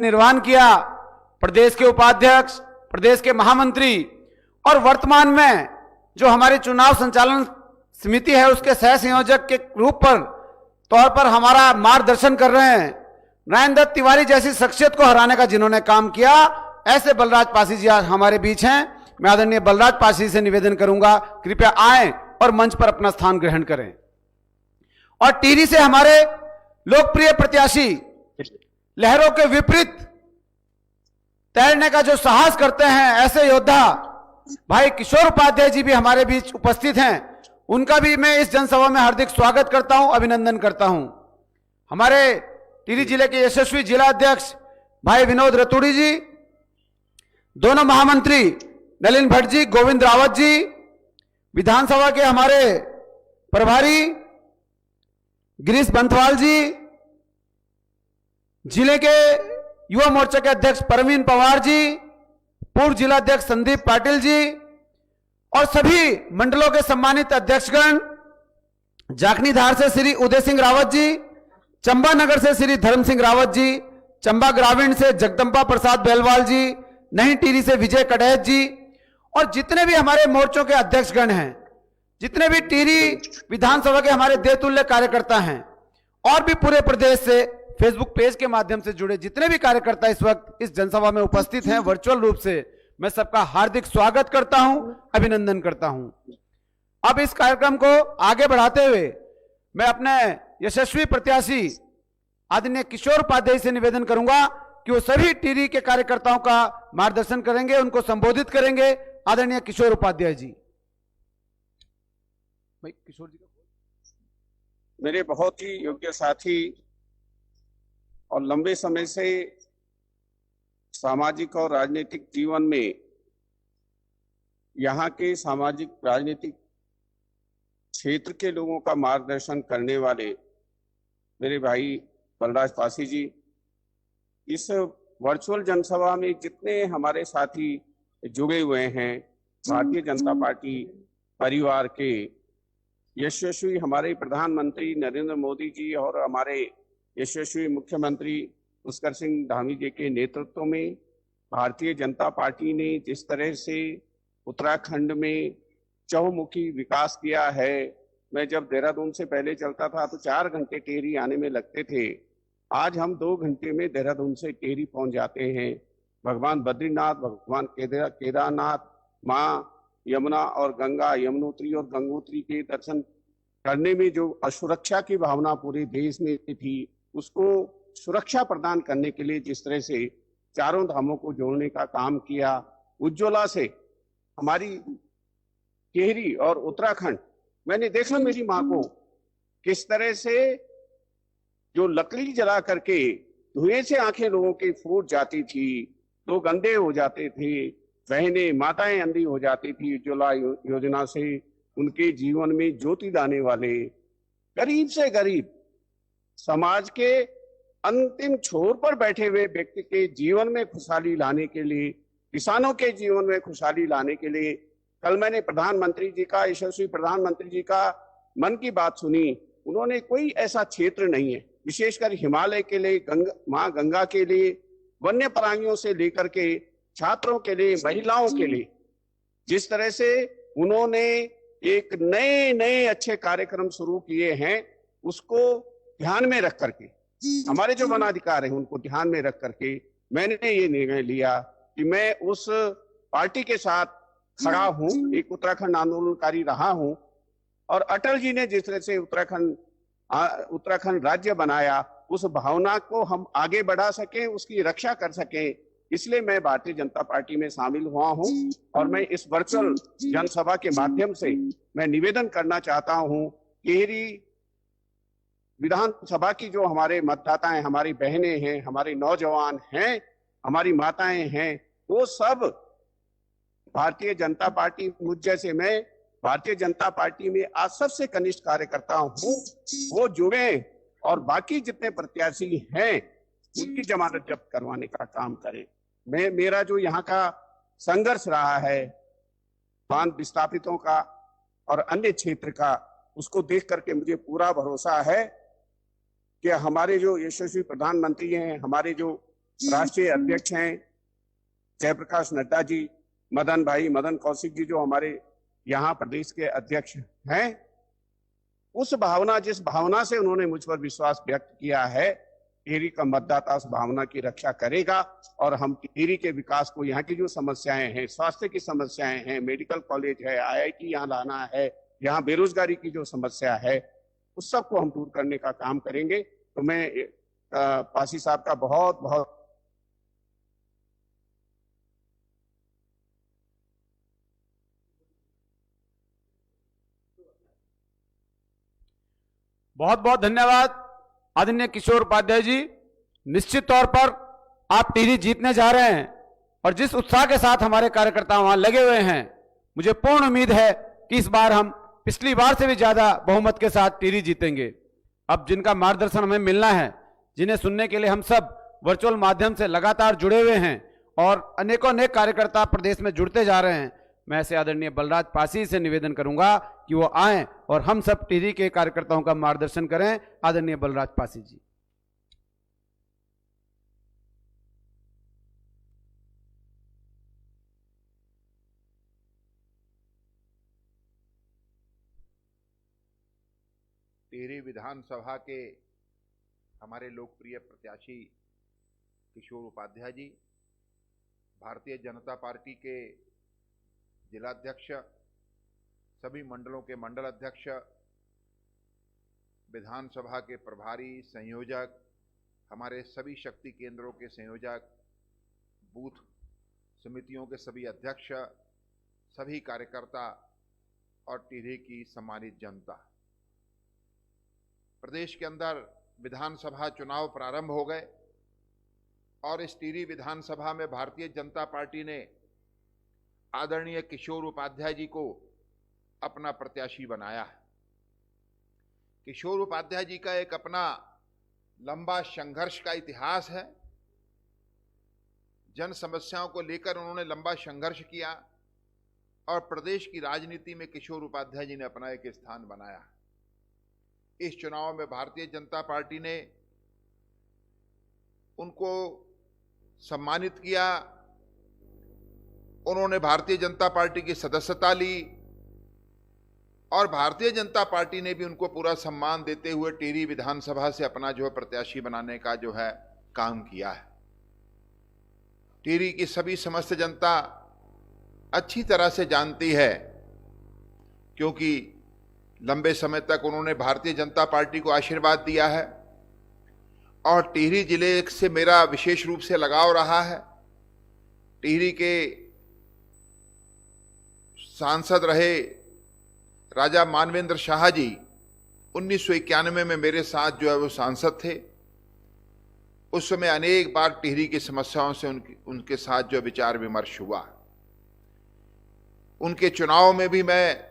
निर्वहन किया, प्रदेश के उपाध्यक्ष, प्रदेश के महामंत्री और वर्तमान में जो हमारी चुनाव संचालन समिति है उसके सह संयोजक के रूप पर तौर पर हमारा मार्गदर्शन कर रहे हैं नारायण दत्त तिवारी जैसी शख्सियत को हराने का जिन्होंने काम किया, ऐसे बलराज पासी जी आज हमारे बीच हैं। मैं आदरणीय बलराज पासी से निवेदन करूंगा कृपया आएं और मंच पर अपना स्थान ग्रहण करें। और टिहरी से हमारे लोकप्रिय प्रत्याशी, लहरों के विपरीत तैरने का जो साहस करते हैं, ऐसे योद्धा भाई किशोर उपाध्याय जी भी हमारे बीच उपस्थित हैं। उनका भी मैं इस जनसभा में हार्दिक स्वागत करता हूं, अभिनंदन करता हूं। हमारे टिहरी जिले के यशस्वी जिला अध्यक्ष भाई विनोद रतूड़ी जी, दोनों महामंत्री नलिन भट्ट जी, गोविंद रावत जी, विधानसभा के हमारे प्रभारी गिरीश बंथवाल जी, जिले के युवा मोर्चा के अध्यक्ष परवीन पवार जी, पूर्व जिला अध्यक्ष संदीप पाटिल जी और सभी मंडलों के सम्मानित अध्यक्षगण, जाखनीधार से श्री उदय सिंह रावत जी, चंबा नगर से श्री धर्म सिंह रावत जी, चंबा ग्रामीण से जगदम्बा प्रसाद बेलवाल जी, नई टिहरी से विजय कटैत जी और जितने भी हमारे मोर्चों के अध्यक्षगण हैं, जितने भी टिहरी विधानसभा के हमारे देवतुल्य कार्यकर्ता हैं और भी पूरे प्रदेश से फेसबुक पेज के माध्यम से जुड़े जितने भी कार्यकर्ता इस वक्त इस जनसभा में उपस्थित हैं वर्चुअल रूप से, मैं सबका हार्दिक स्वागत करता हूं, अभिनंदन करता हूं। अब इस कार्यक्रम को आगे बढ़ाते हुए मैं अपने यशस्वी प्रत्याशी आदरणीय किशोर उपाध्याय से निवेदन करूंगा कि वो सभी टिहरी के कार्यकर्ताओं का मार्गदर्शन करेंगे, उनको संबोधित करेंगे। आदरणीय किशोर उपाध्याय जी। भाई किशोर जी, मेरे बहुत ही योग्य साथी और लंबे समय से सामाजिक और राजनीतिक जीवन में यहाँ के सामाजिक राजनीतिक क्षेत्र के लोगों का मार्गदर्शन करने वाले मेरे भाई बलराज पासी जी, इस वर्चुअल जनसभा में जितने हमारे साथी जुड़े हुए हैं, भारतीय जनता पार्टी परिवार के यशस्वी हमारे प्रधानमंत्री नरेंद्र मोदी जी और हमारे यशस्वी मुख्यमंत्री पुष्कर सिंह धामी जी के नेतृत्व में भारतीय जनता पार्टी ने जिस तरह से उत्तराखंड में चहुमुखी विकास किया है। मैं जब देहरादून से पहले चलता था तो 4 घंटे टिहरी आने में लगते थे, आज हम 2 घंटे में देहरादून से टिहरी पहुंच जाते हैं। भगवान बद्रीनाथ, भगवान केदारनाथ, माँ यमुना और गंगा, यमुनोत्री और गंगोत्री के दर्शन करने में जो असुरक्षा की भावना पूरे देश में थी, उसको सुरक्षा प्रदान करने के लिए जिस तरह से चारों धामों को जोड़ने का काम किया, उज्ज्वला से हमारी टिहरी और उत्तराखंड, मैंने देखा मेरी माँ को किस तरह से जो लकड़ी जला करके धुएं से आंखें लोगों की फूट जाती थी, लोग अंधे हो जाते थे, बहनें माताएं अंधी हो जाती थी। उज्ज्वला योजना से उनके जीवन में ज्योति लाने वाले गरीब से गरीब समाज के अंतिम छोर पर बैठे हुए व्यक्ति के जीवन में खुशहाली लाने के लिए, किसानों के जीवन में खुशहाली लाने के लिए, कल मैंने प्रधानमंत्री जी का, यशस्वी प्रधानमंत्री जी का मन की बात सुनी। उन्होंने कोई ऐसा क्षेत्र नहीं है, विशेषकर हिमालय के लिए, माँ गंगा के लिए, वन्य प्राणियों से लेकर के छात्रों के लिए, महिलाओं के लिए, जिस तरह से उन्होंने एक नए अच्छे कार्यक्रम शुरू किए हैं, उसको ध्यान में रख करके, हमारे जो वनाधिकार हैं उनको ध्यान में रख करके मैंने ये निर्णय लिया कि मैं उस पार्टी के साथ खड़ा हूं, एक उत्तराखंड आंदोलनकारी रहा हूं और अटल जी ने जिस तरह से उत्तराखंड राज्य बनाया, उस भावना को हम आगे बढ़ा सकें, उसकी रक्षा कर सकें, इसलिए मैं भारतीय जनता पार्टी में शामिल हुआ हूं। और मैं इस वर्चुअल जनसभा के माध्यम से मैं निवेदन करना चाहता हूं, टिहरी विधानसभा की जो हमारे मतदाता हैं, हमारी बहनें हैं, हमारे नौजवान हैं, हमारी माताएं हैं, वो सब भारतीय जनता पार्टी, मुझ जैसे मैं भारतीय जनता पार्टी में आज सबसे कनिष्ठ कार्यकर्ता हूं, वो जुड़े और बाकी जितने प्रत्याशी हैं उनकी जमानत जब्त करवाने का काम करें। मेरा जो यहाँ का संघर्ष रहा है बांध विस्थापितों का और अन्य क्षेत्र का, उसको देख करके मुझे पूरा भरोसा है कि हमारे जो यशस्वी प्रधानमंत्री हैं, हमारे जो राष्ट्रीय अध्यक्ष हैं जयप्रकाश नड्डा जी, मदन कौशिक जी जो हमारे यहाँ प्रदेश के अध्यक्ष हैं, उस भावना, जिस भावना से उन्होंने मुझ पर विश्वास व्यक्त किया है, टिहरी का मतदाता उस भावना की रक्षा करेगा और हम टिहरी के विकास को, यहाँ की जो समस्याएं हैं, स्वास्थ्य की समस्याएं हैं, मेडिकल कॉलेज है, IIT यहाँ लाना है, यहाँ बेरोजगारी की जो समस्या है, उस सब को हम दूर करने का काम करेंगे। तो मैं पासी साहब का बहुत बहुत बहुत बहुत धन्यवाद आदरणीय किशोर उपाध्याय जी। निश्चित तौर पर आप टिहरी जीतने जा रहे हैं और जिस उत्साह के साथ हमारे कार्यकर्ता वहां लगे हुए हैं, मुझे पूर्ण उम्मीद है कि इस बार हम पिछली बार से भी ज्यादा बहुमत के साथ टिहरी जीतेंगे। अब जिनका मार्गदर्शन हमें मिलना है, जिन्हें सुनने के लिए हम सब वर्चुअल माध्यम से लगातार जुड़े हुए हैं और अनेकों अनेक कार्यकर्ता प्रदेश में जुड़ते जा रहे हैं, मैं ऐसे आदरणीय बलराज पासी से निवेदन करूंगा कि वो आएं और हम सब टिहरी के कार्यकर्ताओं का मार्गदर्शन करें। आदरणीय बलराज पासी जी। टिहरी विधानसभा के हमारे लोकप्रिय प्रत्याशी किशोर उपाध्याय जी, भारतीय जनता पार्टी के जिलाध्यक्ष, सभी मंडलों के मंडल अध्यक्ष, विधानसभा के प्रभारी संयोजक, हमारे सभी शक्ति केंद्रों के संयोजक, बूथ समितियों के सभी अध्यक्ष, सभी कार्यकर्ता और टिहरी की सम्मानित जनता। प्रदेश के अंदर विधानसभा चुनाव प्रारंभ हो गए और इस टिहरी विधानसभा में भारतीय जनता पार्टी ने आदरणीय किशोर उपाध्याय जी को अपना प्रत्याशी बनाया है। किशोर उपाध्याय जी का एक अपना लंबा संघर्ष का इतिहास है। जन समस्याओं को लेकर उन्होंने लंबा संघर्ष किया और प्रदेश की राजनीति में किशोर उपाध्याय जी ने अपना एक स्थान बनाया। इस चुनाव में भारतीय जनता पार्टी ने उनको सम्मानित किया। उन्होंने भारतीय जनता पार्टी की सदस्यता ली और भारतीय जनता पार्टी ने भी उनको पूरा सम्मान देते हुए टिहरी विधानसभा से अपना जो है प्रत्याशी बनाने का जो है काम किया है। टिहरी की सभी समस्त जनता अच्छी तरह से जानती है, क्योंकि लंबे समय तक उन्होंने भारतीय जनता पार्टी को आशीर्वाद दिया है और टिहरी जिले से मेरा विशेष रूप से लगाव रहा है। टिहरी के सांसद रहे राजा मानवेंद्र शाह जी 1991 में मेरे साथ जो है वो सांसद थे। उस समय अनेक बार टिहरी की समस्याओं से उनके साथ जो विचार विमर्श हुआ। उनके चुनाव में भी मैं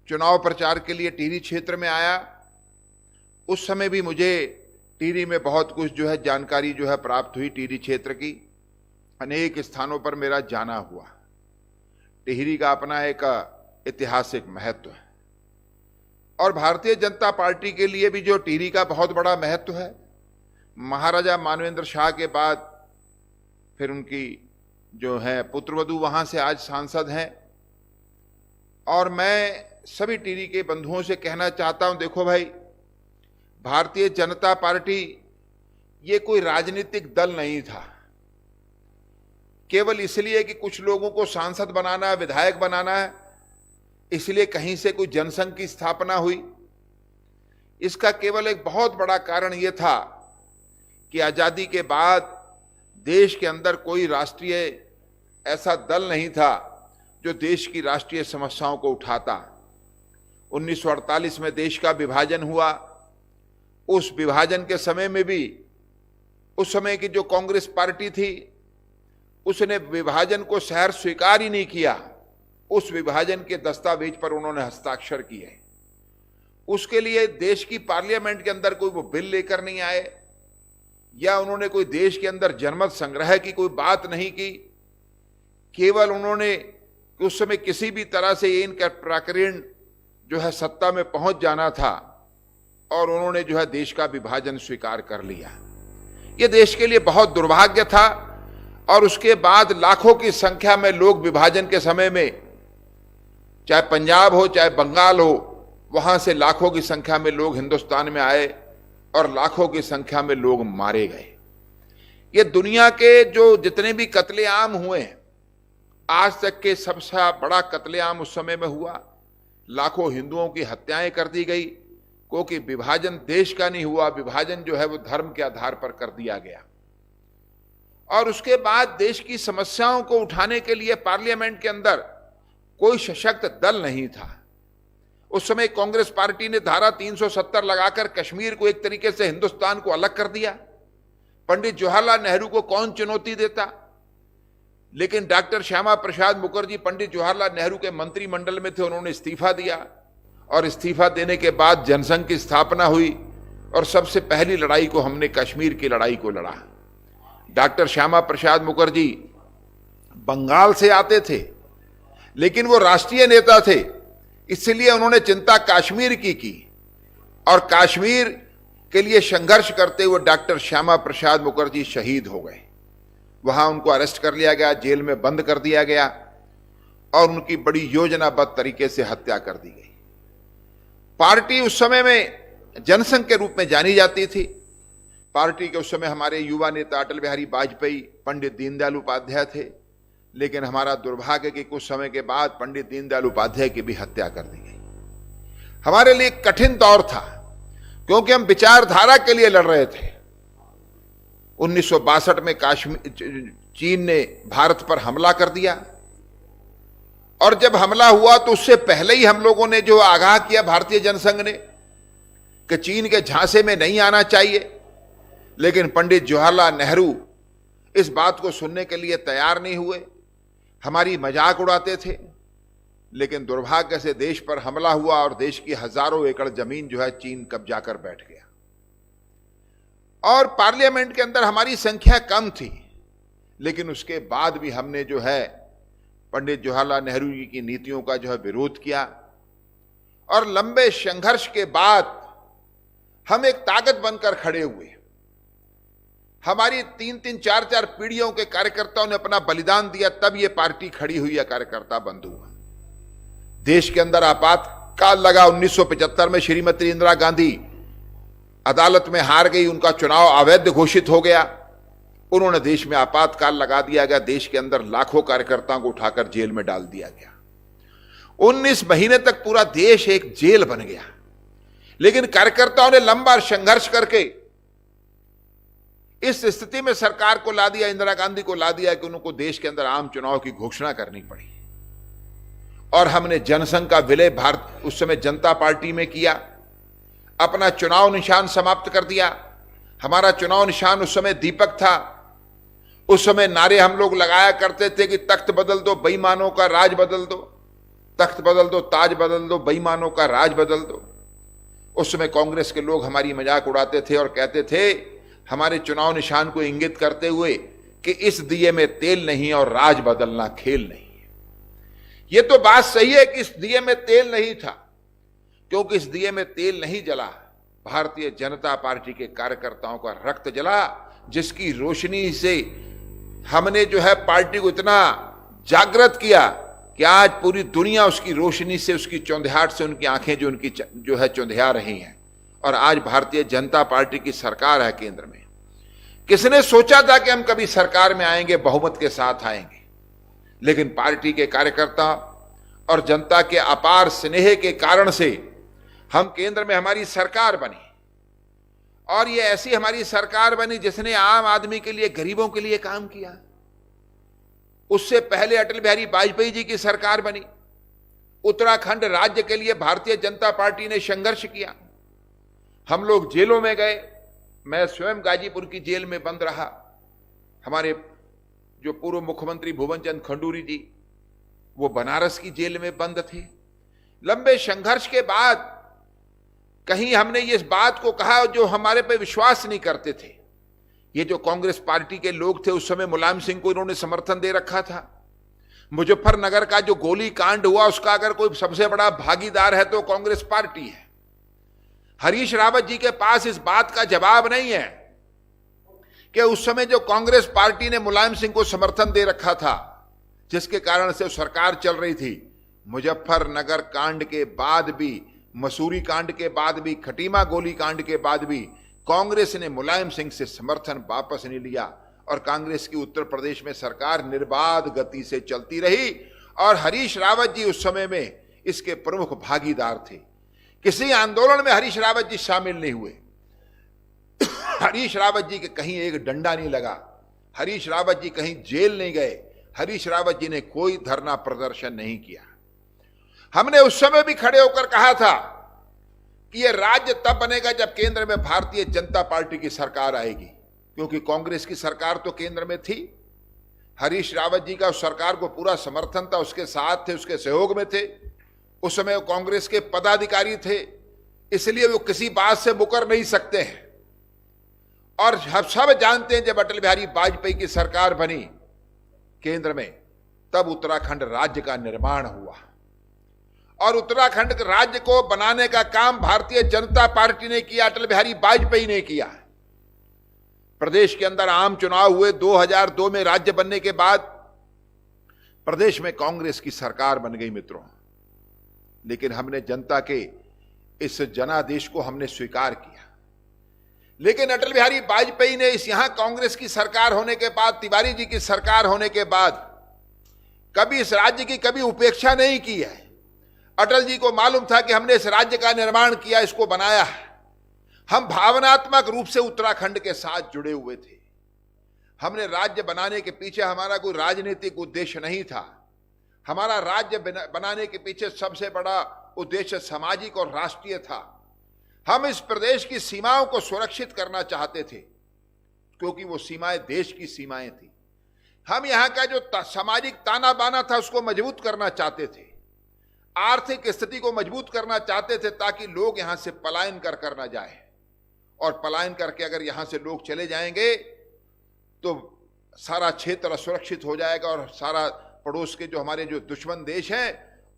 चुनाव प्रचार के लिए टिहरी क्षेत्र में आया। उस समय भी मुझे टिहरी में बहुत कुछ जो है जानकारी जो है प्राप्त हुई। टिहरी क्षेत्र की अनेक स्थानों पर मेरा जाना हुआ। टिहरी का अपना एक ऐतिहासिक महत्व है और भारतीय जनता पार्टी के लिए भी जो टिहरी का बहुत बड़ा महत्व है। महाराजा मानवेंद्र शाह के बाद फिर उनकी जो है पुत्रवधू वहां से आज सांसद हैं और मैं सभी टिहरी के बंधुओं से कहना चाहता हूं, देखो भाई, भारतीय जनता पार्टी ये कोई राजनीतिक दल नहीं था। केवल इसलिए कि कुछ लोगों को सांसद बनाना है, विधायक बनाना है, इसलिए कहीं से कोई जनसंघ की स्थापना हुई। इसका केवल एक बहुत बड़ा कारण यह था कि आजादी के बाद देश के अंदर कोई राष्ट्रीय ऐसा दल नहीं था जो देश की राष्ट्रीय समस्याओं को उठाता। 1948 में देश का विभाजन हुआ। उस विभाजन के समय में भी उस समय की जो कांग्रेस पार्टी थी उसने विभाजन को शहर स्वीकार ही नहीं किया। उस विभाजन के दस्तावेज पर उन्होंने हस्ताक्षर किए। उसके लिए देश की पार्लियामेंट के अंदर कोई वो बिल लेकर नहीं आए या उन्होंने कोई देश के अंदर जनमत संग्रह की कोई बात नहीं की। केवल उन्होंने उस समय किसी भी तरह से इनका प्राकरण जो है सत्ता में पहुंच जाना था और उन्होंने जो है देश का विभाजन स्वीकार कर लिया। ये देश के लिए बहुत दुर्भाग्य था। और उसके बाद लाखों की संख्या में लोग विभाजन के समय में, चाहे पंजाब हो चाहे बंगाल हो, वहां से लाखों की संख्या में लोग हिंदुस्तान में आए और लाखों की संख्या में लोग मारे गए। ये दुनिया के जो जितने भी कत्लेआम हुए हैं, आज तक के सबसे बड़ा कत्लेआम उस समय में हुआ। लाखों हिंदुओं की हत्याएं कर दी गई, क्योंकि विभाजन देश का नहीं हुआ, विभाजन जो है वो धर्म के आधार पर कर दिया गया। और उसके बाद देश की समस्याओं को उठाने के लिए पार्लियामेंट के अंदर कोई सशक्त दल नहीं था। उस समय कांग्रेस पार्टी ने धारा 370 लगाकर कश्मीर को एक तरीके से हिंदुस्तान को अलग कर दिया। पंडित जवाहरलाल नेहरू को कौन चुनौती देता? लेकिन डॉक्टर श्यामा प्रसाद मुखर्जी पंडित जवाहरलाल नेहरू के मंत्रिमंडल में थे, उन्होंने इस्तीफा दिया। और इस्तीफा देने के बाद जनसंघ की स्थापना हुई और सबसे पहली लड़ाई को हमने कश्मीर की लड़ाई को लड़ा। डॉक्टर श्यामा प्रसाद मुखर्जी बंगाल से आते थे, लेकिन वो राष्ट्रीय नेता थे, इसलिए उन्होंने चिंता कश्मीर की और कश्मीर के लिए संघर्ष करते हुए डॉक्टर श्यामा प्रसाद मुखर्जी शहीद हो गए। वहां उनको अरेस्ट कर लिया गया, जेल में बंद कर दिया गया और उनकी बड़ी योजनाबद्ध तरीके से हत्या कर दी गई। पार्टी उस समय में जनसंघ के रूप में जानी जाती थी। पार्टी के उस समय हमारे युवा नेता अटल बिहारी वाजपेयी, पंडित दीनदयाल उपाध्याय थे, लेकिन हमारा दुर्भाग्य कि कुछ समय के बाद पंडित दीनदयाल उपाध्याय की भी हत्या कर दी गई। हमारे लिए कठिन दौर था, क्योंकि हम विचारधारा के लिए लड़ रहे थे। 1962 में चीन ने भारत पर हमला कर दिया, और जब हमला हुआ तो उससे पहले ही हम लोगों ने जो आगाह किया भारतीय जनसंघ ने कि चीन के झांसे में नहीं आना चाहिए, लेकिन पंडित जवाहरलाल नेहरू इस बात को सुनने के लिए तैयार नहीं हुए, हमारी मजाक उड़ाते थे। लेकिन दुर्भाग्य से देश पर हमला हुआ और देश की हजारों एकड़ जमीन जो है चीन कब्जा कर बैठ गया। और पार्लियामेंट के अंदर हमारी संख्या कम थी, लेकिन उसके बाद भी हमने जो है पंडित जवाहरलाल नेहरू जी की नीतियों का जो है विरोध किया। और लंबे संघर्ष के बाद हम एक ताकत बनकर खड़े हुए। हमारी 3-3, 4-4 पीढ़ियों के कार्यकर्ताओं ने अपना बलिदान दिया, तब ये पार्टी खड़ी हुई है, कार्यकर्ता बंद हुआ। देश के अंदर आपातकाल लगा। 1975 में श्रीमती इंदिरा गांधी अदालत में हार गई, उनका चुनाव अवैध घोषित हो गया। उन्होंने देश में आपातकाल लगा दिया गया, देश के अंदर लाखों कार्यकर्ताओं को उठाकर जेल में डाल दिया गया। 19 महीने तक पूरा देश एक जेल बन गया। लेकिन कार्यकर्ताओं ने लंबा संघर्ष करके इस स्थिति में सरकार को ला दिया, इंदिरा गांधी को ला दिया कि उनको देश के अंदर आम चुनाव की घोषणा करनी पड़ी। और हमने जनसंघ का विलय भारत उस समय जनता पार्टी में किया, अपना चुनाव निशान समाप्त कर दिया। हमारा चुनाव निशान उस समय दीपक था। उस समय नारे हम लोग लगाया करते थे कि तख्त बदल दो, बेईमानों का राज बदल दो, तख्त बदल दो, ताज बदल दो, बेईमानों का राज बदल दो। उस समय कांग्रेस के लोग हमारी मजाक उड़ाते थे और कहते थे, हमारे चुनाव निशान को इंगित करते हुए, कि इस दिए में तेल नहीं और राज बदलना खेल नहीं। ये तो बात सही है कि इस दिए में तेल नहीं था, क्योंकि इस दिए में तेल नहीं जला, भारतीय जनता पार्टी के कार्यकर्ताओं का रक्त जला, जिसकी रोशनी से हमने जो है पार्टी को इतना जागृत किया कि आज पूरी दुनिया उसकी रोशनी से, उसकी चौंधियाहट से, उनकी आंखें जो उनकी जो है चौंधिया रही हैं। और आज भारतीय जनता पार्टी की सरकार है केंद्र में। किसने सोचा था कि हम कभी सरकार में आएंगे, बहुमत के साथ आएंगे? लेकिन पार्टी के कार्यकर्ता और जनता के अपार स्नेह के कारण से हम केंद्र में हमारी सरकार बनी। और ये ऐसी हमारी सरकार बनी जिसने आम आदमी के लिए, गरीबों के लिए काम किया। उससे पहले अटल बिहारी वाजपेयी जी की सरकार बनी। उत्तराखंड राज्य के लिए भारतीय जनता पार्टी ने संघर्ष किया। हम लोग जेलों में गए। मैं स्वयं गाजीपुर की जेल में बंद रहा। हमारे जो पूर्व मुख्यमंत्री भुवन चंद खंडूरी जी, वो बनारस की जेल में बंद थे। लंबे संघर्ष के बाद कहीं हमने इस बात को कहा जो हमारे पे विश्वास नहीं करते थे। ये जो कांग्रेस पार्टी के लोग थे, उस समय मुलायम सिंह को इन्होंने समर्थन दे रखा था। मुजफ्फरनगर का जो गोली कांड हुआ, उसका अगर कोई सबसे बड़ा भागीदार है तो कांग्रेस पार्टी है। हरीश रावत जी के पास इस बात का जवाब नहीं है कि उस समय जो कांग्रेस पार्टी ने मुलायम सिंह को समर्थन दे रखा था, जिसके कारण से सरकार चल रही थी, मुजफ्फरनगर कांड के बाद भी, मसूरी कांड के बाद भी, खटीमा गोली कांड के बाद भी कांग्रेस ने मुलायम सिंह से समर्थन वापस नहीं लिया और कांग्रेस की उत्तर प्रदेश में सरकार निर्बाध गति से चलती रही। और हरीश रावत जी उस समय में इसके प्रमुख भागीदार थे। किसी आंदोलन में हरीश रावत जी शामिल नहीं हुए। हरीश रावत जी के कहीं एक डंडा नहीं लगा, हरीश रावत जी कहीं जेल नहीं गए, हरीश रावत जी ने कोई धरना प्रदर्शन नहीं किया। हमने उस समय भी खड़े होकर कहा था कि यह राज्य तब बनेगा जब केंद्र में भारतीय जनता पार्टी की सरकार आएगी, क्योंकि कांग्रेस की सरकार तो केंद्र में थी। हरीश रावत जी का उस सरकार को पूरा समर्थन था, उसके साथ थे, उसके सहयोग में थे। उस समय वो कांग्रेस के पदाधिकारी थे, इसलिए वो किसी बात से मुकर नहीं सकते हैं। और हम सब जानते हैं जब अटल बिहारी वाजपेयी की सरकार बनी केंद्र में, तब उत्तराखंड राज्य का निर्माण हुआ और उत्तराखंड राज्य को बनाने का काम भारतीय जनता पार्टी ने किया, अटल बिहारी वाजपेयी ने किया। प्रदेश के अंदर आम चुनाव हुए 2002 में। राज्य बनने के बाद प्रदेश में कांग्रेस की सरकार बन गई मित्रों, लेकिन हमने जनता के इस जनादेश को हमने स्वीकार किया। लेकिन अटल बिहारी वाजपेयी ने इस यहां कांग्रेस की सरकार होने के बाद, तिवारी जी की सरकार होने के बाद, कभी इस राज्य की कभी उपेक्षा नहीं की है। अटल जी को मालूम था कि हमने इस राज्य का निर्माण किया, इसको बनाया है। हम भावनात्मक रूप से उत्तराखंड के साथ जुड़े हुए थे। हमने राज्य बनाने के पीछे हमारा कोई राजनीतिक उद्देश्य नहीं था। हमारा राज्य बनाने के पीछे सबसे बड़ा उद्देश्य सामाजिक और राष्ट्रीय था। हम इस प्रदेश की सीमाओं को सुरक्षित करना चाहते थे, क्योंकि वो सीमाएं देश की सीमाएं थी। हम यहां का जो सामाजिक ताना बाना था उसको मजबूत करना चाहते थे, आर्थिक स्थिति को मजबूत करना चाहते थे, ताकि लोग यहां से पलायन कर ना जाए। और पलायन करके अगर यहां से लोग चले जाएंगे तो सारा क्षेत्र असुरक्षित हो जाएगा और सारा पड़ोस के जो हमारे जो दुश्मन देश हैं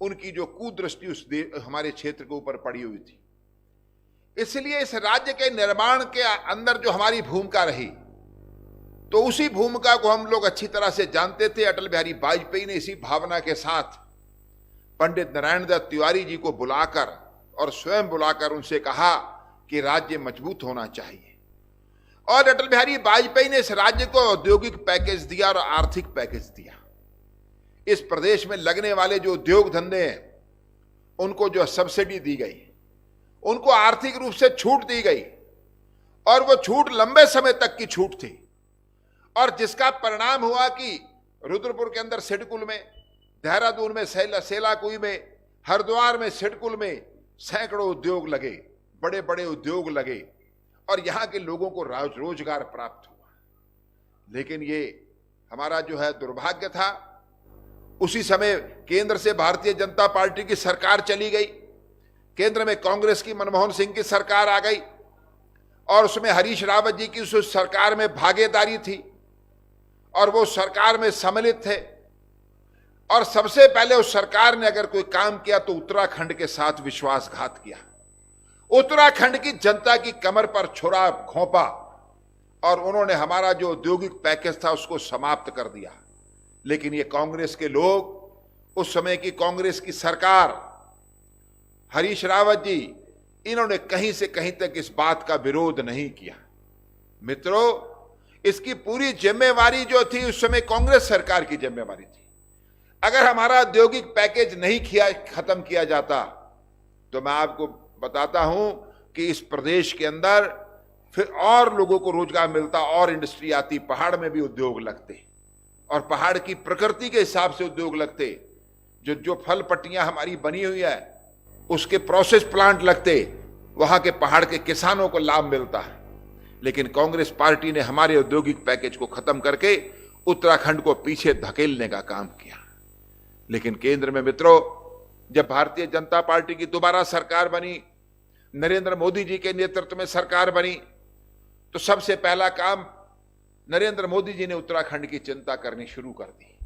उनकी जो कुदृष्टि उस हमारे क्षेत्र के ऊपर पड़ी हुई थी। इसलिए इस राज्य के निर्माण के अंदर जो हमारी भूमिका रही, तो उसी भूमिका को हम लोग अच्छी तरह से जानते थे। अटल बिहारी वाजपेयी ने इसी भावना के साथ पंडित नारायण दत्त तिवारी जी को बुलाकर और स्वयं बुलाकर उनसे कहा कि राज्य मजबूत होना चाहिए। और अटल बिहारी वाजपेयी ने इस राज्य को औद्योगिक पैकेज दिया और आर्थिक पैकेज दिया। इस प्रदेश में लगने वाले जो उद्योग धंधे हैं उनको जो सब्सिडी दी गई, उनको आर्थिक रूप से छूट दी गई, और वो छूट लंबे समय तक की छूट थी। और जिसका परिणाम हुआ कि रुद्रपुर के अंदर सिडकुल में, देहरादून में सेलाकुई में, हरिद्वार में सिडकुल में सैकड़ों उद्योग लगे, बड़े बड़े उद्योग लगे और यहां के लोगों को रोजगार प्राप्त हुआ। लेकिन ये हमारा जो है दुर्भाग्य था, उसी समय केंद्र से भारतीय जनता पार्टी की सरकार चली गई। केंद्र में कांग्रेस की मनमोहन सिंह की सरकार आ गई और उसमें हरीश रावत जी की उस सरकार में भागीदारी थी और वो सरकार में सम्मिलित थे। और सबसे पहले उस सरकार ने अगर कोई काम किया तो उत्तराखंड के साथ विश्वासघात किया। उत्तराखंड की जनता की कमर पर छुरा घोंपा और उन्होंने हमारा जो औद्योगिक पैकेज था उसको समाप्त कर दिया। लेकिन ये कांग्रेस के लोग, उस समय की कांग्रेस की सरकार, हरीश रावत जी, इन्होंने कहीं से कहीं तक इस बात का विरोध नहीं किया। मित्रों, इसकी पूरी जिम्मेवारी जो थी उस समय कांग्रेस सरकार की जिम्मेवारी थी। अगर हमारा औद्योगिक पैकेज नहीं खत्म किया जाता तो मैं आपको बताता हूं कि इस प्रदेश के अंदर फिर और लोगों को रोजगार मिलता, और इंडस्ट्री आती, पहाड़ में भी उद्योग लगते और पहाड़ की प्रकृति के हिसाब से उद्योग लगते। जो फल पट्टियां हमारी बनी हुई है उसके प्रोसेस प्लांट लगते, वहां के पहाड़ के किसानों को लाभ मिलता है। लेकिन कांग्रेस पार्टी ने हमारे औद्योगिक पैकेज को खत्म करके उत्तराखंड को पीछे धकेलने का काम किया। लेकिन केंद्र में मित्रों, जब भारतीय जनता पार्टी की दोबारा सरकार बनी, नरेंद्र मोदी जी के नेतृत्व में सरकार बनी, तो सबसे पहला काम नरेंद्र मोदी जी ने उत्तराखंड की चिंता करनी शुरू कर दी।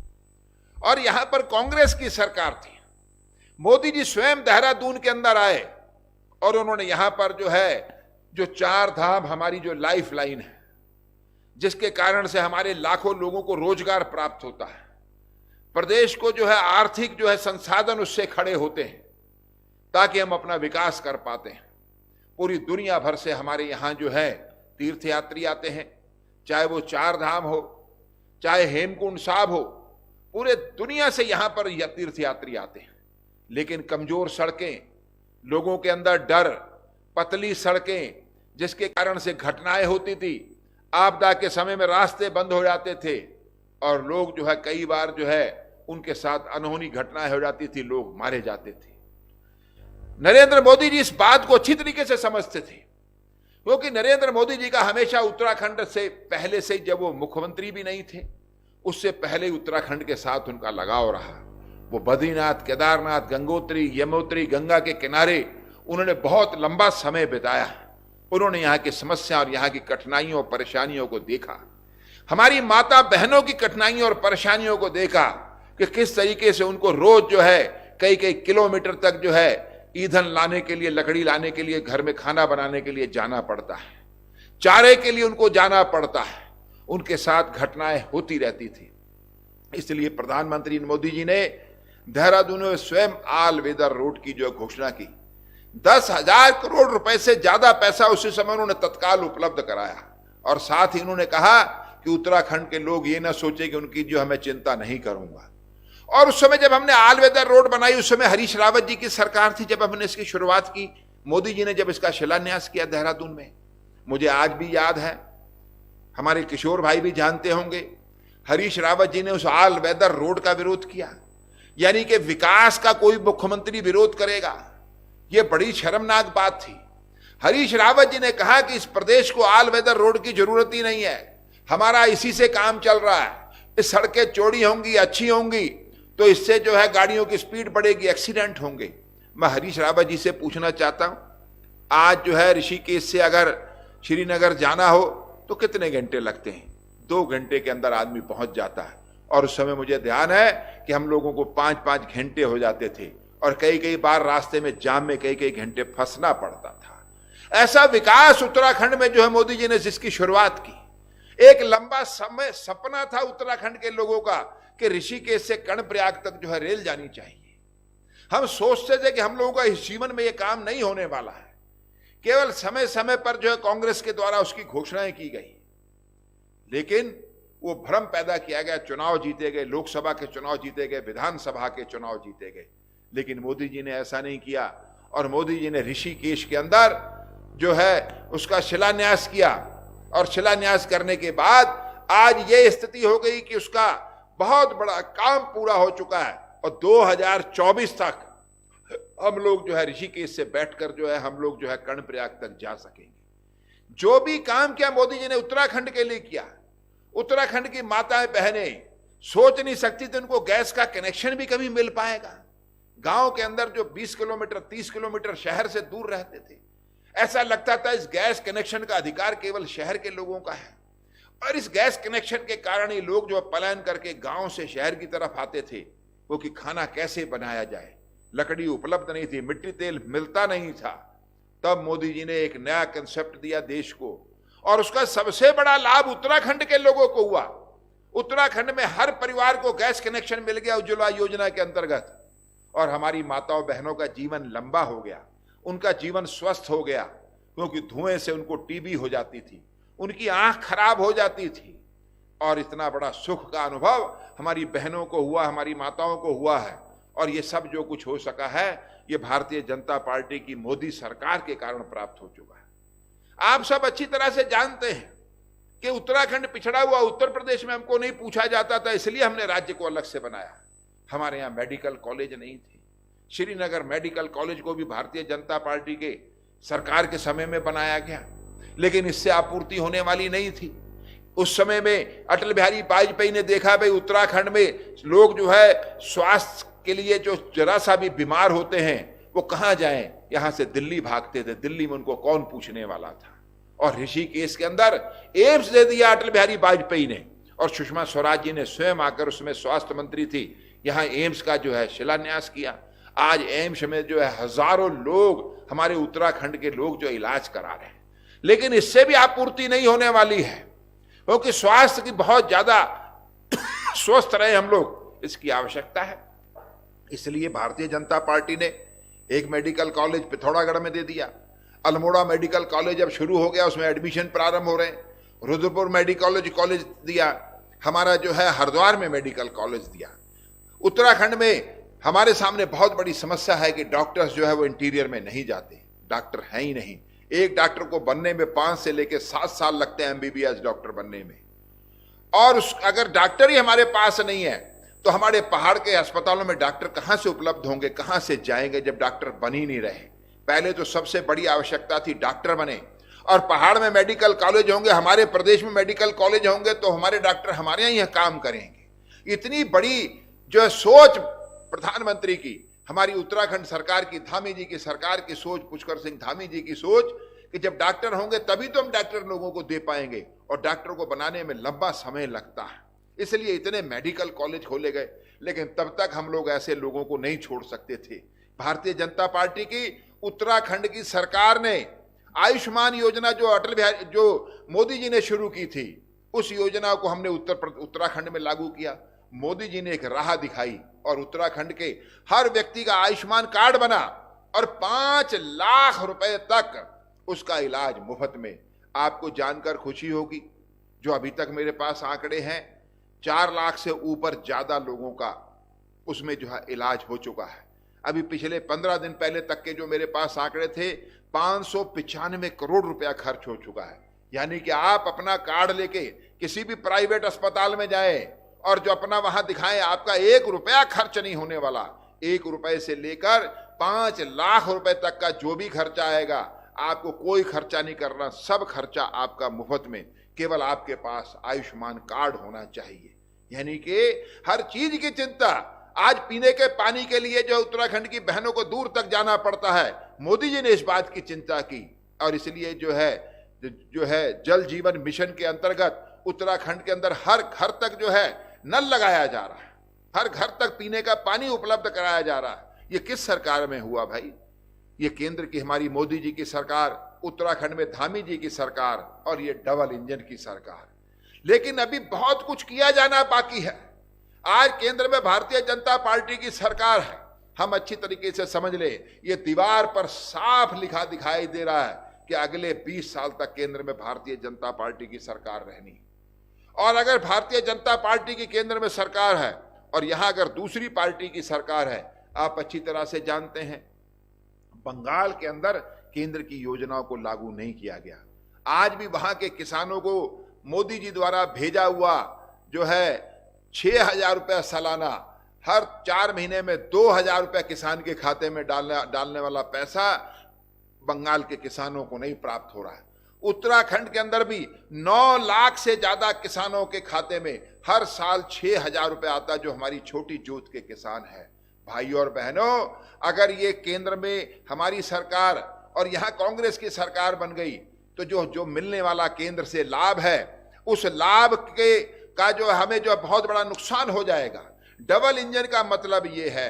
और यहां पर कांग्रेस की सरकार थी। मोदी जी स्वयं देहरादून के अंदर आए और उन्होंने यहां पर जो 4 धाम हमारी जो लाइफ लाइन है, जिसके कारण से हमारे लाखों लोगों को रोजगार प्राप्त होता है। प्रदेश को जो है आर्थिक जो है संसाधन उससे खड़े होते हैं ताकि हम अपना विकास कर पाते हैं। पूरी दुनिया भर से हमारे यहां जो है तीर्थयात्री आते हैं, चाहे वो 4 धाम हो, चाहे हेमकुंड साहिब हो, पूरे दुनिया से यहां पर तीर्थयात्री आते हैं। लेकिन कमजोर सड़कें, लोगों के अंदर डर, पतली सड़कें, जिसके कारण से घटनाएं होती थी। आपदा के समय में रास्ते बंद हो जाते थे और लोग जो है कई बार जो है उनके साथ अनहोनी घटनाएं हो जाती थी, लोग मारे जाते थे। नरेंद्र मोदी जी इस बात को अच्छी तरीके से समझते थे, क्योंकि नरेंद्र मोदी जी का हमेशा उत्तराखंड से पहले से, जब वो मुख्यमंत्री भी नहीं थे उससे पहले उत्तराखंड के साथ उनका लगाव रहा। वो बद्रीनाथ, केदारनाथ, गंगोत्री, यमुनोत्री, गंगा के किनारे उन्होंने बहुत लंबा समय बिताया। उन्होंने यहाँ की समस्या और यहाँ की कठिनाइयों और परेशानियों को देखा, हमारी माता बहनों की कठिनाइयों और परेशानियों को देखा कि किस तरीके से उनको रोज जो है कई कई किलोमीटर तक जो है ईंधन लाने के लिए, लकड़ी लाने के लिए, घर में खाना बनाने के लिए जाना पड़ता है, चारे के लिए उनको जाना पड़ता है। उनके साथ घटनाएं होती रहती थी। इसलिए प्रधानमंत्री मोदी जी ने देहरादून में स्वयं ऑल वेदर रोड की जो घोषणा की, 10,000 करोड़ रुपए से ज्यादा पैसा उसी समय उन्होंने तत्काल उपलब्ध कराया। और साथ ही उन्होंने कहा कि उत्तराखंड के लोग ये ना सोचे कि उनकी जो हमें चिंता नहीं करूंगा। और उस समय जब हमने ऑल वेदर रोड बनाई, उस समय हरीश रावत जी की सरकार थी जब हमने इसकी शुरुआत की। मोदी जी ने जब इसका शिलान्यास किया देहरादून में, मुझे आज भी याद है, हमारे किशोर भाई भी जानते होंगे, हरीश रावत जी ने उस ऑल वेदर रोड का विरोध किया। यानी कि विकास का कोई मुख्यमंत्री विरोध करेगा, यह बड़ी शर्मनाक बात थी। हरीश रावत जी ने कहा कि इस प्रदेश को ऑल वेदर रोड की जरूरत ही नहीं है, हमारा इसी से काम चल रहा है। इस सड़कें चौड़ी होंगी, अच्छी होंगी, तो इससे जो है गाड़ियों की स्पीड बढ़ेगी, एक्सीडेंट होंगे। मैं हरीश रावत जी से पूछना चाहता हूं, आज जो है ऋषिकेश से अगर श्रीनगर जाना हो तो कितने घंटे लगते हैं? 2 घंटे के अंदर आदमी पहुंच जाता है। और उस समय मुझे ध्यान है कि हम लोगों को 5-5 घंटे हो जाते थे और कई कई बार रास्ते में जाम में कई कई घंटे फंसना पड़ता था। ऐसा विकास उत्तराखंड में जो है मोदी जी ने जिसकी शुरुआत की, एक लंबा समय सपना था उत्तराखंड के लोगों का कि ऋषिकेश से कर्णप्रयाग तक जो है रेल जानी चाहिए। हम सोचते थे कि हम लोगों का इस जीवन में यह काम नहीं होने वाला है। केवल समय समय पर जो है कांग्रेस के द्वारा उसकी घोषणाएं की गई, लेकिन वो भ्रम पैदा किया गया। चुनाव जीते गए, लोकसभा के चुनाव जीते गए, विधानसभा के चुनाव जीते गए, लेकिन मोदी जी ने ऐसा नहीं किया। और मोदी जी ने ऋषिकेश के अंदर जो है उसका शिलान्यास किया और शिलान्यास करने के बाद आज ये स्थिति हो गई कि उसका बहुत बड़ा काम पूरा हो चुका है और 2024 तक हम लोग जो है ऋषिकेश से बैठकर जो है हम लोग जो है कर्णप्रयाग तक जा सकेंगे। जो भी काम किया मोदी जी ने उत्तराखंड के लिए किया। उत्तराखंड की माताएं बहनें सोच नहीं सकती थी उनको गैस का कनेक्शन भी कभी मिल पाएगा। गांव के अंदर जो 20 किलोमीटर 30 किलोमीटर शहर से दूर रहते थे, ऐसा लगता था इस गैस कनेक्शन का अधिकार केवल शहर के लोगों का है। और इस गैस कनेक्शन के कारण ही लोग जो पलायन करके गांव से शहर की तरफ आते थे, वो कि खाना कैसे बनाया जाए। लकड़ी उपलब्ध नहीं थी, मिट्टी तेल मिलता नहीं था। तब मोदी जी ने एक नया कंसेप्ट दिया देश को और उसका सबसे बड़ा लाभ उत्तराखंड के लोगों को हुआ। उत्तराखंड में हर परिवार को गैस कनेक्शन मिल गया उज्ज्वला योजना के अंतर्गत और हमारी माताओं बहनों का जीवन लंबा हो गया, उनका जीवन स्वस्थ हो गया। क्योंकि धुएं से उनको टीबी हो जाती थी, उनकी आंख खराब हो जाती थी और इतना बड़ा सुख का अनुभव हमारी बहनों को हुआ, हमारी माताओं को हुआ है। और ये सब जो कुछ हो सका है, ये भारतीय जनता पार्टी की मोदी सरकार के कारण प्राप्त हो चुका है। आप सब अच्छी तरह से जानते हैं कि उत्तराखंड पिछड़ा हुआ, उत्तर प्रदेश में हमको नहीं पूछा जाता था, इसलिए हमने राज्य को अलग से बनाया। हमारे यहाँ मेडिकल कॉलेज नहीं थे। श्रीनगर मेडिकल कॉलेज को भी भारतीय जनता पार्टी के सरकार के समय में बनाया गया, लेकिन इससे आपूर्ति होने वाली नहीं थी। उस समय में अटल बिहारी वाजपेयी ने देखा भाई उत्तराखंड में लोग जो है स्वास्थ्य के लिए जो जरा सा भी बीमार होते हैं वो कहां जाएं, यहां से दिल्ली भागते थे। दिल्ली में उनको कौन पूछने वाला था। और ऋषिकेश के अंदर एम्स दे दिया अटल बिहारी वाजपेयी ने और सुषमा स्वराज जी ने स्वयं आकर, उसमें स्वास्थ्य मंत्री थी, यहां एम्स का जो है शिलान्यास किया। आज एम्स में जो है हजारों लोग हमारे उत्तराखंड के लोग जो इलाज करा रहे हैं, लेकिन इससे भी आपूर्ति नहीं होने वाली है। क्योंकि स्वास्थ्य की बहुत ज्यादा स्वस्थ रहे हम लोग, इसकी आवश्यकता है। इसलिए भारतीय जनता पार्टी ने एक मेडिकल कॉलेज पिथौरागढ़ में दे दिया, अल्मोड़ा मेडिकल कॉलेज अब शुरू हो गया, उसमें एडमिशन प्रारंभ हो रहे हैं, रुद्रपुर मेडिकल कॉलेज दिया, हमारा जो है हरिद्वार में मेडिकल कॉलेज दिया। उत्तराखंड में हमारे सामने बहुत बड़ी समस्या है कि डॉक्टर्स जो है वो इंटीरियर में नहीं जाते, डॉक्टर हैं ही नहीं। एक डॉक्टर को बनने में 5 से लेकर 7 साल लगते हैं एमबीबीएस डॉक्टर बनने में, और अगर डॉक्टर ही हमारे पास नहीं है तो हमारे पहाड़ के अस्पतालों में डॉक्टर कहां से उपलब्ध होंगे, कहां से जाएंगे जब डॉक्टर बन ही नहीं रहे। पहले तो सबसे बड़ी आवश्यकता थी डॉक्टर बने, और पहाड़ में मेडिकल कॉलेज होंगे, हमारे प्रदेश में मेडिकल कॉलेज होंगे तो हमारे डॉक्टर हमारे यहां काम करेंगे। इतनी बड़ी जो है सोच प्रधानमंत्री की, हमारी उत्तराखंड सरकार की, धामी जी की सरकार की सोच, पुष्कर सिंह धामी जी की सोच कि जब डॉक्टर होंगे तभी तो हम डॉक्टर लोगों को दे पाएंगे, और डॉक्टरों को बनाने में लंबा समय लगता है, इसलिए इतने मेडिकल कॉलेज खोले गए। लेकिन तब तक हम लोग ऐसे लोगों को नहीं छोड़ सकते थे। भारतीय जनता पार्टी की उत्तराखंड की सरकार ने आयुष्मान योजना जो मोदी जी ने शुरू की थी, उस योजना को हमने उत्तराखंड में लागू किया। मोदी जी ने एक राह दिखाई और उत्तराखंड के हर व्यक्ति का आयुष्मान कार्ड बना, और 5 लाख रुपए तक उसका इलाज मुफ्त में। आपको जानकर खुशी होगी, जो अभी तक मेरे पास आंकड़े हैं, 4 लाख से ऊपर ज्यादा लोगों का उसमें जो है इलाज हो चुका है। अभी पिछले 15 दिन पहले तक के जो मेरे पास आंकड़े थे, 595 करोड़ रुपया खर्च हो चुका है। यानी कि आप अपना कार्ड लेके किसी भी प्राइवेट अस्पताल में जाएं और जो अपना वहां दिखाएं, आपका 1 रुपया खर्च नहीं होने वाला। 1 रुपए से लेकर 5 लाख रुपए तक का जो भी खर्चा आएगा, आपको कोई खर्चा नहीं करना, सब खर्चा आपका मुफ्त में। केवल आपके पास आयुष्मान कार्ड होना चाहिए। यानी कि हर चीज की चिंता, आज पीने के पानी के लिए जो उत्तराखंड की बहनों को दूर तक जाना पड़ता है, मोदी जी ने इस बात की चिंता की, और इसलिए जो है जल जीवन मिशन के अंतर्गत उत्तराखंड के अंदर हर घर तक जो है नल लगाया जा रहा है, हर घर तक पीने का पानी उपलब्ध कराया जा रहा है। ये किस सरकार में हुआ भाई? ये केंद्र की हमारी मोदी जी की सरकार, उत्तराखंड में धामी जी की सरकार, और ये डबल इंजन की सरकार। लेकिन अभी बहुत कुछ किया जाना बाकी है। आज केंद्र में भारतीय जनता पार्टी की सरकार है, हम अच्छी तरीके से समझ ले, ये दीवार पर साफ लिखा दिखाई दे रहा है कि अगले 20 साल तक केंद्र में भारतीय जनता पार्टी की सरकार रहनी। और अगर भारतीय जनता पार्टी की केंद्र में सरकार है और यहां अगर दूसरी पार्टी की सरकार है, आप अच्छी तरह से जानते हैं, बंगाल के अंदर केंद्र की योजनाओं को लागू नहीं किया गया। आज भी वहां के किसानों को मोदी जी द्वारा भेजा हुआ जो है 6,000 रुपया सालाना, हर 4 महीने में 2,000 रुपया किसान के खाते में डालने वाला पैसा बंगाल के किसानों को नहीं प्राप्त हो रहा है। उत्तराखंड के अंदर भी 9 लाख से ज्यादा किसानों के खाते में हर साल 6,000 रुपया आता, जो हमारी छोटी जोत के किसान है। भाई और बहनों, अगर ये केंद्र में हमारी सरकार और यहां कांग्रेस की सरकार बन गई, तो जो मिलने वाला केंद्र से लाभ है, उस लाभ का जो हमें जो बहुत बड़ा नुकसान हो जाएगा। डबल इंजन का मतलब यह है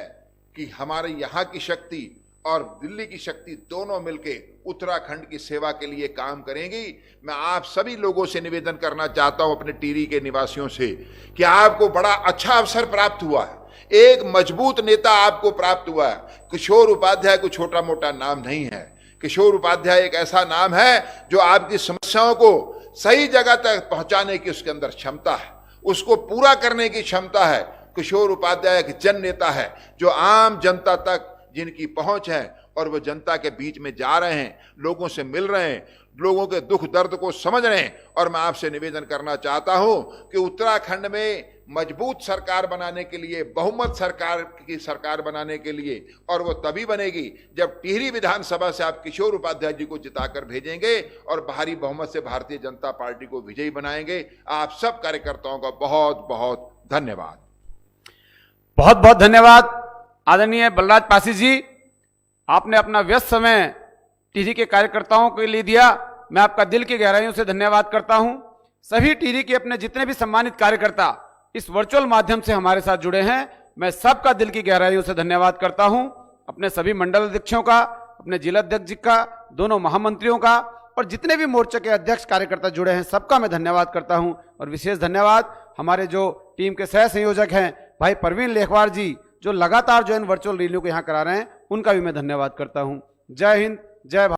कि हमारे यहां की शक्ति और दिल्ली की शक्ति दोनों मिलके उत्तराखंड की सेवा के लिए काम करेंगी। मैं आप सभी लोगों से निवेदन करना चाहता हूं, अपने टिहरी के निवासियों से, कि आपको बड़ा अच्छा अवसर प्राप्त हुआ है, एक मजबूत नेता आपको प्राप्त हुआ है। किशोर उपाध्याय को छोटा मोटा नाम नहीं है। किशोर उपाध्याय एक ऐसा नाम है जो आपकी समस्याओं को सही जगह तक पहुंचाने की उसके अंदर क्षमता है, उसको पूरा करने की क्षमता है। किशोर उपाध्याय एक जन नेता है जो आम जनता तक जिनकी पहुंच है, और वो जनता के बीच में जा रहे हैं, लोगों से मिल रहे हैं, लोगों के दुख दर्द को समझ रहे हैं। और मैं आपसे निवेदन करना चाहता हूं कि उत्तराखंड में मजबूत सरकार बनाने के लिए, बहुमत सरकार बनाने के लिए, और वो तभी बनेगी जब टिहरी विधानसभा से आप किशोर उपाध्याय जी को जिताकर भेजेंगे और भारी बहुमत से भारतीय जनता पार्टी को विजयी बनाएंगे। आप सब कार्यकर्ताओं का बहुत बहुत धन्यवाद। बहुत बहुत धन्यवाद आदरणीय बलराज पासी जी, आपने अपना व्यस्त समय टिहरी के कार्यकर्ताओं के लिए दिया। मैं आपका दिल की गहराइयों से धन्यवाद करता हूं। सभी टिहरी के अपने जितने भी सम्मानित कार्यकर्ता इस वर्चुअल माध्यम से हमारे साथ जुड़े हैं, मैं सबका दिल की गहराइयों से धन्यवाद करता हूं। अपने सभी मंडल अध्यक्षों का, अपने जिला अध्यक्ष जी का, दोनों महामंत्रियों का, और जितने भी मोर्चे के अध्यक्ष कार्यकर्ता जुड़े हैं सबका मैं धन्यवाद करता हूं। और विशेष धन्यवाद हमारे जो टीम के सह संयोजक हैं भाई परवीन लेखवार जी, जो लगातार जो इन वर्चुअल रैलियों को यहां करा रहे हैं, उनका भी मैं धन्यवाद करता हूं। जय हिंद, जय भारत।